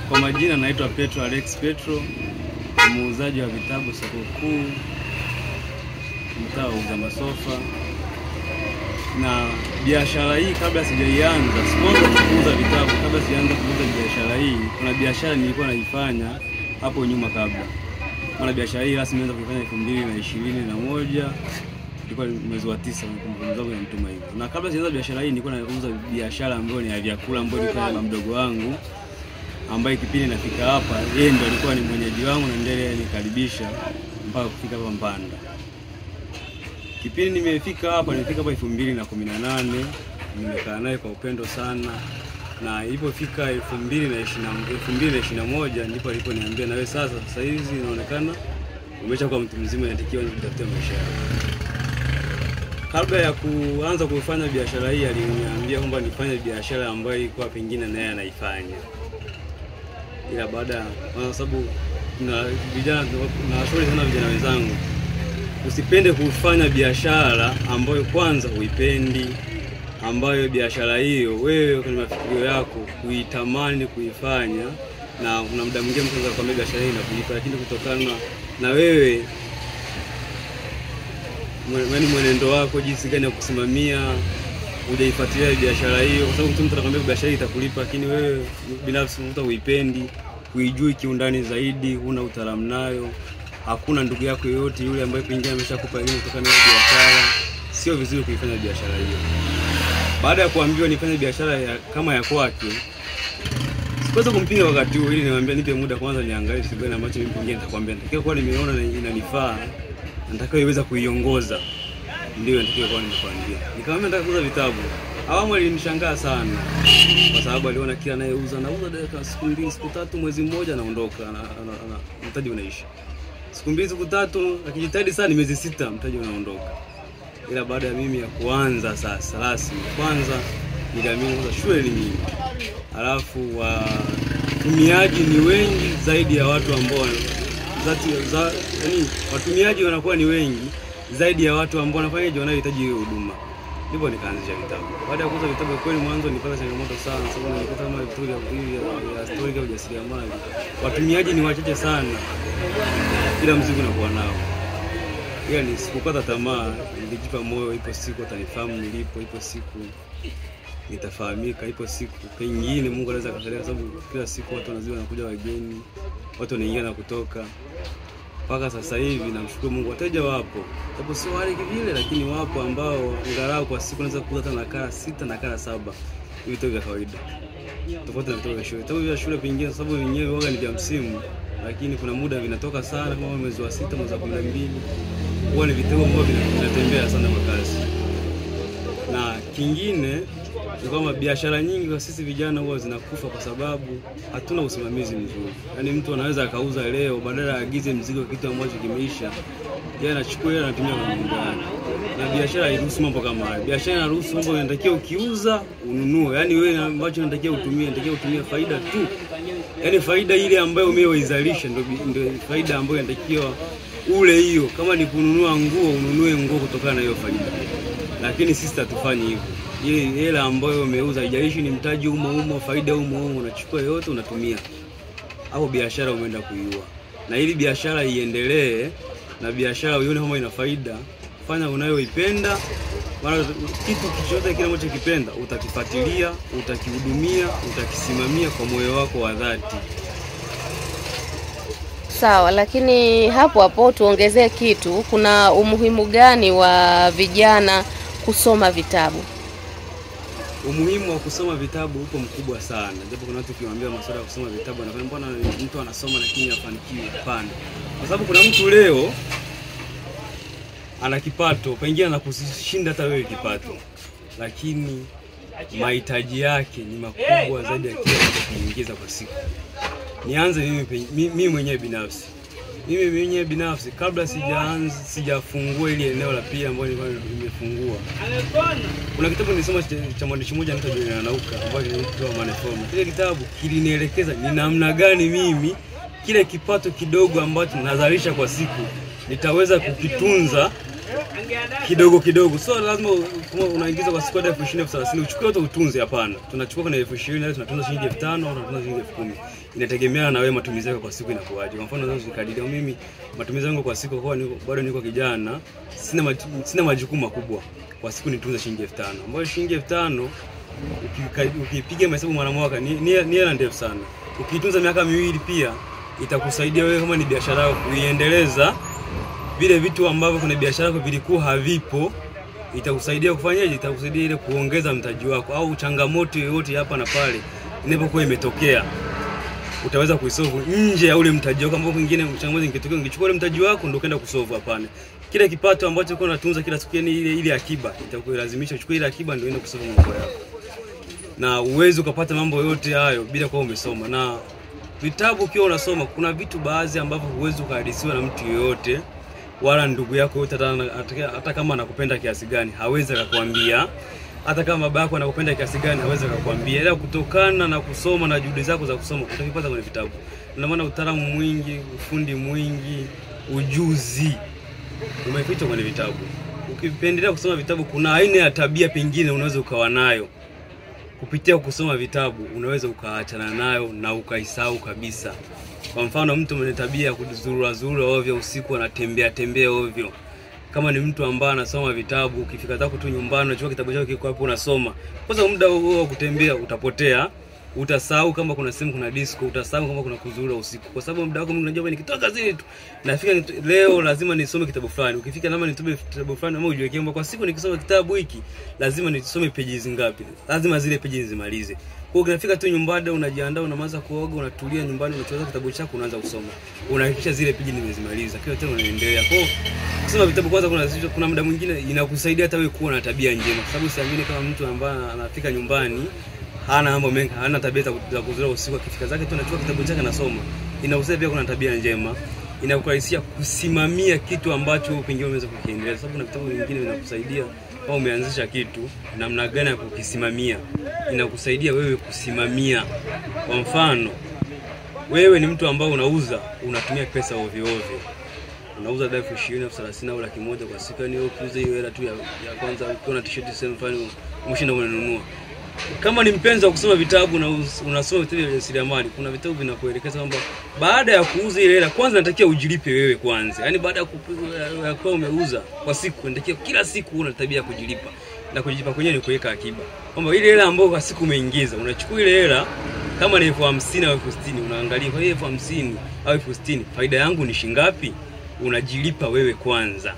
Kwa majina naitwa Petro Alex Petro, muuzaji wa vitabu soko kuu, mtaa wa Masofa. Na biashara hii kabla sijaianza, sikuanza kuuza vitabu. Kabla sijaanza kuuza biashara hii, kuna biashara nilikuwa naifanya hapo nyuma kabla. Maana biashara hii rasmi nimeanza kuifanya 2021, ilikuwa mwezi wa 9 mzangu ya mtuma hivyo. Na kabla sijaanza biashara hii nilikuwa nauza biashara ambayo ni ya vyakula ambayo nilikuwa na mdogo wangu, ambaye kipindi nafika hapa yeye ndo alikuwa ni mwenyeji wangu na ndiye alinikaribisha mpaka kufika hapa Mpanda. Kipindi nimefika hapa 2018, nimekaa naye kwa upendo sana, na ilipofika 2021 ndipo aliponiambia na wewe sasa hizi inaonekana umeshakuwa mtu mzima, unatakiwa kutafuta maisha yako. Kabla ya kuanza kufanya biashara hii aliniambia kwamba nifanye biashara ambayo ilikuwa pengine naye anaifanya. Ila baada, kwa sababu na vijana na washauri sana vijana wenzangu, usipende kufanya biashara ambayo kwanza huipendi, ambayo biashara hiyo wewe kwenye mafikirio yako kuitamani kuifanya, na kuna muda mwingine mtu anaweza kuambia biashara hii inakulipa, lakini kutokana na wewe mwenendo wako jinsi gani ya kusimamia, hujaifuatilia biashara hiyo. Kwa sababu mtu anakuambia biashara hii itakulipa, lakini wewe binafsi huipendi, huijui kiundani zaidi, huna utaalamu nayo, hakuna ndugu yako yoyote yule ambaye pengine ameshakupa elimu kutokana na biashara, sio vizuri kuifanya biashara hiyo. Baada ya kuambiwa nifanye biashara kama ya kwake, sikuweza kumpinga wakati huo, ili nimwambia nipe muda kwanza niangalie kitu gani ambacho mimi pengine nitakwambia. Natakiwa kwa nimeona inanifaa, nataka iweza kuiongoza, ndio natakiwa kwa nikwambia. Nikamwambia nataka kuuza vitabu. Awamu alinishangaa sana, kwa sababu aliona kila anayeuza nauza dakika siku 2 siku 3 mwezi mmoja naondoka, na mtaji unaisha. Siku 2 siku 3 akijitahidi sana miezi 6 mtaji unaondoka. Ila baada ya mimi ya kuanza sasa rasmi, kwanza niliamini kwamba shule ni nyingi, alafu watumiaji ni wengi zaidi ya watu ambao yani watumiaji wanakuwa ni wengi zaidi ya watu ambao wanafanyaje wanahitaji hiyo huduma. Ndipo nikaanzisha vitabu. Baada ya kuuza vitabu kweli mwanzo nilipata changamoto sana, sababu nilikuta kama vitabu ya story ya ujasiriamali, watumiaji ni wachache sana, kila mzigo unakuwa nao. Yaani sikupata tamaa, nilijipa moyo, ipo siku atanifahamu nilipo, ipo siku nitafahamika, ipo siku pengine Mungu anaweza kusalia, sababu kila siku watu wanazidi wanakuja wageni, watu wanaingia na kutoka. Mpaka sasa hivi namshukuru Mungu, wateja wapo. Sababu sio wale kivile, lakini wapo ambao angalau kwa siku naweza kuuza hata nakala 6 nakala 7. Hivi vitu vya kawaida. Tofauti na vitu vya shule. Vitabu vya shule pengine sababu wenyewe waga ni vya msimu, lakini kuna muda vinatoka sana kama mwezi wa 6, mwezi wa 12. Huwa ni vitabu ambavyo vinatembea sana kwa kasi. Na kingine ni kwamba biashara nyingi kwa sisi vijana huwa zinakufa kwa sababu hatuna usimamizi mzuri. Yaani mtu anaweza akauza leo, badala aagize mzigo kitu ambacho kimeisha, yeye anachukua yeye anatumia kwa mambo yake. Na biashara hairuhusu mambo kama hayo. Biashara inaruhusu mambo yanatakiwa ukiuza ununue. Yaani wewe ambacho unatakiwa utumie faida tu. Yaani faida ile ambayo umeizalisha ndio faida ambayo inatakiwa ule hiyo. Kama ni kununua nguo, ununue nguo kutokana na hiyo faida. Lakini sisi hatufanyi hivyo. Ile hela ambayo umeuza haijalishi ni mtaji umo faida umo unachukua yote unatumia. Hapo biashara umeenda kuiua. Na ili biashara iendelee na biashara uione kama ina faida, fanya unayoipenda. Maana kitu chochote kile unachokipenda utakifuatilia, utakihudumia, utakisimamia kwa moyo wako wa dhati. Sawa, lakini hapo tuongezee kitu, kuna umuhimu gani wa vijana kusoma vitabu? Umuhimu wa kusoma vitabu upo mkubwa sana. Japo kuna watu kiwaambia masuala ya kusoma vitabu na mbona mtu anasoma lakini hafanikiwi. Hapana. Kwa sababu kuna mtu leo ana kipato, pengine anakushinda hata wewe kipato, lakini mahitaji yake ni makubwa zaidi ya kile anachokiingiza kwa siku. Nianze mimi mwenyewe binafsi. Mimi mwenyewe binafsi kabla sijafungua ile eneo la pili ambalo nimefungua, kuna kitabu nilisoma cha mwandishi mmoja anaitwa Julian Nauka ambacho kinaitwa Maneform. Kile kitabu kilinielekeza ni namna gani mimi kile kipato kidogo ambacho nazalisha kwa siku nitaweza kukitunza kidogo kidogo. So lazima kama unaingiza kwa siku 20,030 uchukue yote utunze, hapana. Tunachukua kuna 20,000 tunatunza shilingi 5,000 au tunatunza shilingi 10,000. Inategemeana na wewe matumizi yako kwa siku inakuaje. Kwa mfano unaweza ukadiria mimi matumizi yangu kwa siku kwa bado niko kijana, sina majukumu makubwa. Kwa siku nitunza shilingi 5,000. Ambayo shilingi 5,000 ukipiga mahesabu mara mwaka ni hela ndefu sana. Ukitunza miaka 2 pia itakusaidia wewe kama ni biashara yako kuiendeleza. Vile vitu ambavyo kuna biashara yako vilikuwa havipo, itakusaidia kufanyaje? Itakusaidia ile kuongeza mtaji wako, au changamoto yoyote hapa na pale inapokuwa imetokea utaweza kuisolve nje ya ule mtaji wako, ambao kingine changamoto ingetokea ungechukua ule mtaji wako ndio kwenda kusolve. Hapana, kila kipato ambacho uko unatunza kila siku, yani ile akiba itakulazimisha uchukue ile akiba ndio uende kusolve mambo yako, na uwezo ukapata mambo yote hayo bila kuwa umesoma. Na vitabu ukiwa unasoma, kuna vitu baadhi ambavyo huwezi kuhadisiwa na mtu yoyote, wala ndugu yako yote, hata kama anakupenda kiasi gani hawezi kukuambia, hata kama baba yako anakupenda kiasi gani hawezi kukuambia, ila kutokana na kusoma na juhudi zako za kusoma utavipata kwenye vitabu. Ndio maana utaalamu mwingi, ufundi mwingi, ujuzi umefichwa kwenye vitabu. Ukipendelea kusoma vitabu, kuna aina ya tabia pengine unaweza ukawa nayo kupitia kusoma vitabu, unaweza ukaachana nayo na ukaisahau kabisa. Kwa mfano mtu mwenye tabia ya kuzurura ovyo usiku, anatembea ovyo, kama ni mtu ambaye anasoma vitabu, ukifika zako tu nyumbani unachukua kitabu chako kiko hapo unasoma, kwanza muda huo wa kutembea utapotea, utasahau kama kuna simu, kuna disco, utasahau kama kuna kuzurura usiku, kwa sababu muda wako mwingi unajua nikitoka kazini tu nafika leo lazima nisome kitabu fulani. Ukifika lazima nisome kitabu fulani, ama ujue kwamba kwa siku nikisoma kitabu hiki lazima nisome pages ngapi, lazima zile pages zimalize. Kwa hiyo unafika tu nyumbani, unajiandaa, unaanza kuoga, unatulia nyumbani, unachukua kitabu chako unaanza kusoma, unahakikisha zile pages nimezimaliza, kile tena unaendelea. Kwa hiyo kusoma vitabu kwanza kuna muda mwingine inakusaidia hata wewe kuwa na tabia njema, kwa sababu siamini kama mtu ambaye anafika nyumbani hana mambo mengi, hana tabia za kuzurura usiku, akifika zake tu anachukua kitabu chake anasoma, inausaidia pia kuna tabia njema, inakurahisishia kusimamia kitu ambacho pengine unaweza kukiendelea. Sababu kuna vitabu vingine vinakusaidia au umeanzisha kitu namna gani ya kukisimamia, inakusaidia wewe kusimamia. Kwa mfano wewe ni mtu ambao unatumia pesa ovyo ovyo, unauza 20,030 au 100,000 kwa siku, yani ukiuza hiyo hela tu ya kwanza, ukiona t-shirt same mfano umeshinda unanunua. Kama ni mpenzi wa kusoma vitabu na unasoma vitabu vya ujasiriamali, kuna vitabu vinakuelekeza kwamba baada ya kuuza ile hela kwanza unatakiwa ujilipe wewe kwanza. Yaani baada ya kuwa umeuza kwa siku, unatakiwa kila siku una tabia ya kujilipa. Na kujilipa kwenyewe ni kuweka akiba. Kwamba ile hela ambayo kwa siku umeingiza, unachukua ile hela kama ni 50,000 au 60,000, unaangalia kwa hiyo 50,000 au 60,000 faida yangu ni shilingi ngapi, unajilipa wewe kwanza.